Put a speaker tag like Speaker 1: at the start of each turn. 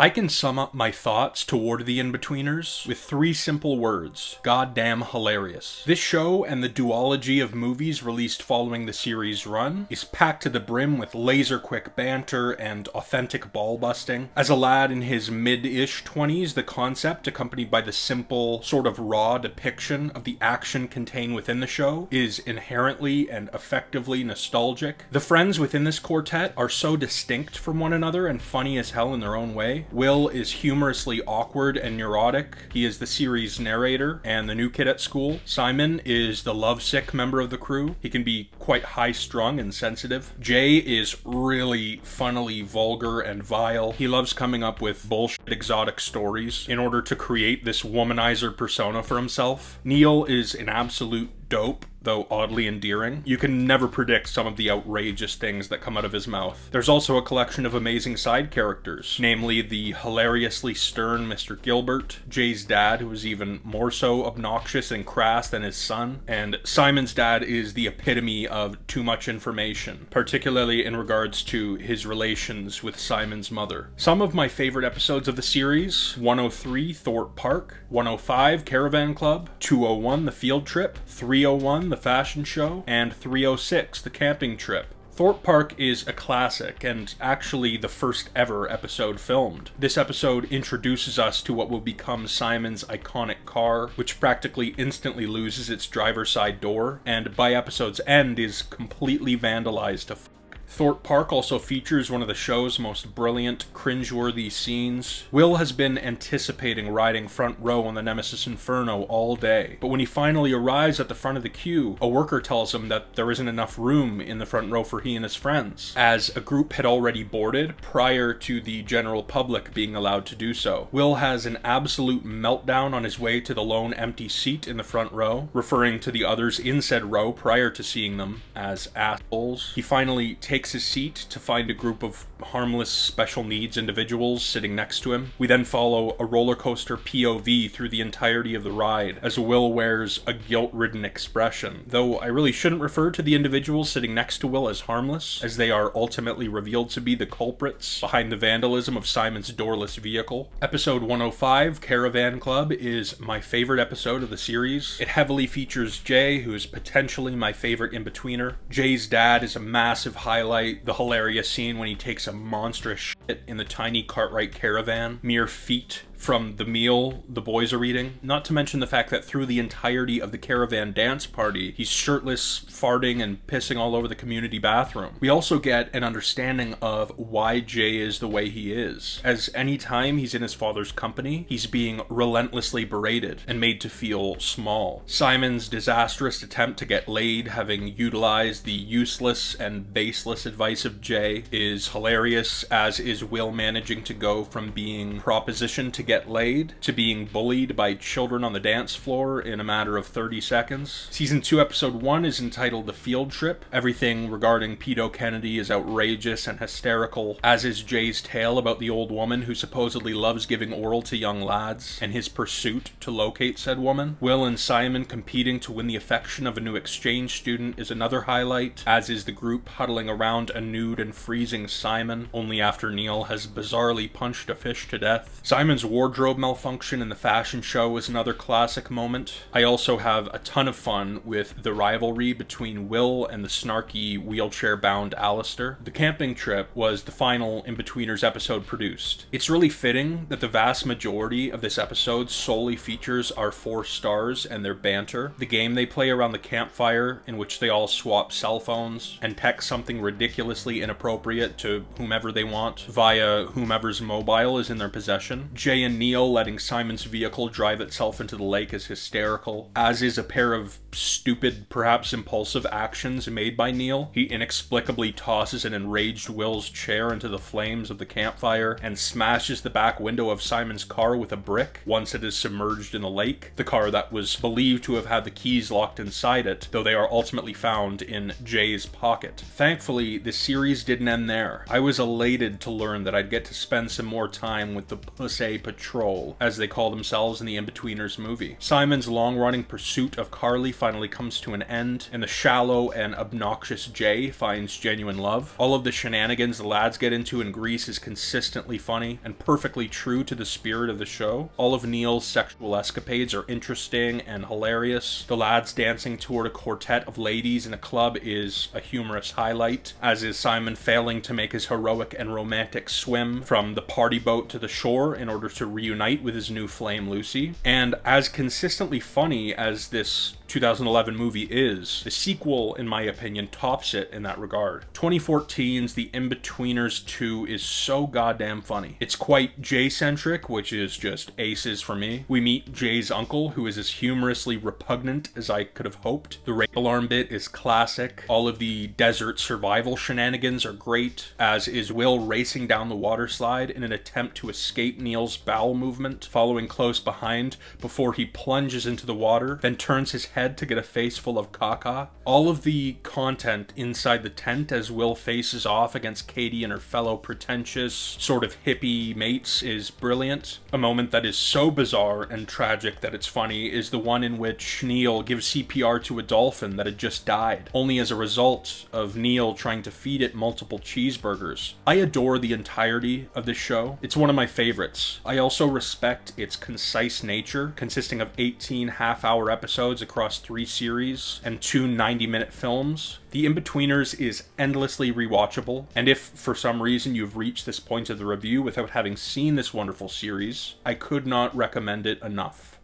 Speaker 1: I can sum up my thoughts toward the Inbetweeners with 3 simple words: goddamn hilarious. This show and the duology of movies released following the series' run is packed to the brim with laser-quick banter and authentic ball-busting. As a lad in his mid-ish 20s, the concept, accompanied by the simple, sort of raw depiction of the action contained within the show, is inherently and effectively nostalgic. The friends within this quartet are so distinct from one another and funny as hell in their own way. Will is humorously awkward and neurotic. He is the series' narrator and the new kid at school. Simon is the lovesick member of the crew. He can be quite high-strung and sensitive. Jay is really funnily vulgar and vile. He loves coming up with bullshit exotic stories in order to create this womanizer persona for himself. Neil is an absolute dope, though oddly endearing. You can never predict some of the outrageous things that come out of his mouth. There's also a collection of amazing side characters, namely the hilariously stern Mr. Gilbert, Jay's dad, who is even more so obnoxious and crass than his son, and Simon's dad is the epitome of too much information, particularly in regards to his relations with Simon's mother. Some of my favorite episodes of the series: 103, Thorpe Park; 105, Caravan Club; 201, The Field Trip; 301, The Fashion Show; and 306, The Camping Trip. Thorpe Park is a classic, and actually the first ever episode filmed. This episode introduces us to what will become Simon's iconic car, which practically instantly loses its driver's side door, and by episode's end is completely vandalized to Thorpe Park also features one of the show's most brilliant, cringeworthy scenes. Will has been anticipating riding front row on the Nemesis Inferno all day, but when he finally arrives at the front of the queue, a worker tells him that there isn't enough room in the front row for he and his friends, as a group had already boarded prior to the general public being allowed to do so. Will has an absolute meltdown on his way to the lone empty seat in the front row, referring to the others in said row prior to seeing them as assholes. He finally takes his seat to find a group of harmless special needs individuals sitting next to him. We then follow a roller coaster POV through the entirety of the ride, as Will wears a guilt-ridden expression, though I really shouldn't refer to the individuals sitting next to Will as harmless, as they are ultimately revealed to be the culprits behind the vandalism of Simon's doorless vehicle. Episode 105, Caravan Club, is my favorite episode of the series. It heavily features Jay, who is potentially my favorite in-betweener. Jay's dad is a massive highlight. The hilarious scene when he takes a monstrous shit in the tiny Cartwright caravan, mere feet from the meal the boys are eating. Not to mention the fact that through the entirety of the caravan dance party, he's shirtless, farting, and pissing all over the community bathroom. We also get an understanding of why Jay is the way he is, as any time he's in his father's company, he's being relentlessly berated and made to feel small. Simon's disastrous attempt to get laid, having utilized the useless and baseless advice of Jay, is hilarious, as is Will managing to go from being propositioned to get laid to being bullied by children on the dance floor in a matter of 30 seconds. Season 2, Episode 1 is entitled The Field Trip. Everything regarding Pedo Kennedy is outrageous and hysterical, as is Jay's tale about the old woman who supposedly loves giving oral to young lads, and his pursuit to locate said woman. Will and Simon competing to win the affection of a new exchange student is another highlight, as is the group huddling around a nude and freezing Simon, only after Neil has bizarrely punched a fish to death. Simon's wardrobe malfunction in the fashion show is another classic moment. I also have a ton of fun with the rivalry between Will and the snarky wheelchair-bound Alistair. The Camping Trip was the final Inbetweeners episode produced. It's really fitting that the vast majority of this episode solely features our 4 stars and their banter, the game they play around the campfire in which they all swap cell phones and text something ridiculously inappropriate to whomever they want via whomever's mobile is in their possession. Jay and Neil letting Simon's vehicle drive itself into the lake is hysterical, as is a pair of stupid, perhaps impulsive actions made by Neil. He inexplicably tosses an enraged Will's chair into the flames of the campfire and smashes the back window of Simon's car with a brick once it is submerged in the lake, the car that was believed to have had the keys locked inside it, though they are ultimately found in Jay's pocket. Thankfully, the series didn't end there. I was elated to learn that I'd get to spend some more time with the Pussy Patrol, as they call themselves in the Inbetweeners movie. Simon's long-running pursuit of Carly finally comes to an end, and the shallow and obnoxious Jay finds genuine love. All of the shenanigans the lads get into in Greece is consistently funny and perfectly true to the spirit of the show. All of Neil's sexual escapades are interesting and hilarious. The lads dancing toward a quartet of ladies in a club is a humorous highlight, as is Simon failing to make his heroic and romantic swim from the party boat to the shore in order to reunite with his new flame Lucy. And as consistently funny as this 2011 movie is, the sequel, in my opinion, tops it in that regard. 2014's The Inbetweeners 2 is so goddamn funny. It's quite Jay-centric, which is just aces for me. We meet Jay's uncle, who is as humorously repugnant as I could have hoped. The rape alarm bit is classic. All of the desert survival shenanigans are great, as is Will racing down the water slide in an attempt to escape Neil's bowel movement, following close behind before he plunges into the water, then turns his head to get a face full of caca. All of the content inside the tent as Will faces off against Katie and her fellow pretentious, sort of hippie mates is brilliant. A moment that is so bizarre and tragic that it's funny is the one in which Neil gives CPR to a dolphin that had just died, only as a result of Neil trying to feed it multiple cheeseburgers. I adore the entirety of this show. It's one of my favorites. I also respect its concise nature, consisting of 18 half-hour episodes across 3 series and 2 90-minute films. The Inbetweeners is endlessly rewatchable, and if for some reason you've reached this point of the review without having seen this wonderful series, I could not recommend it enough.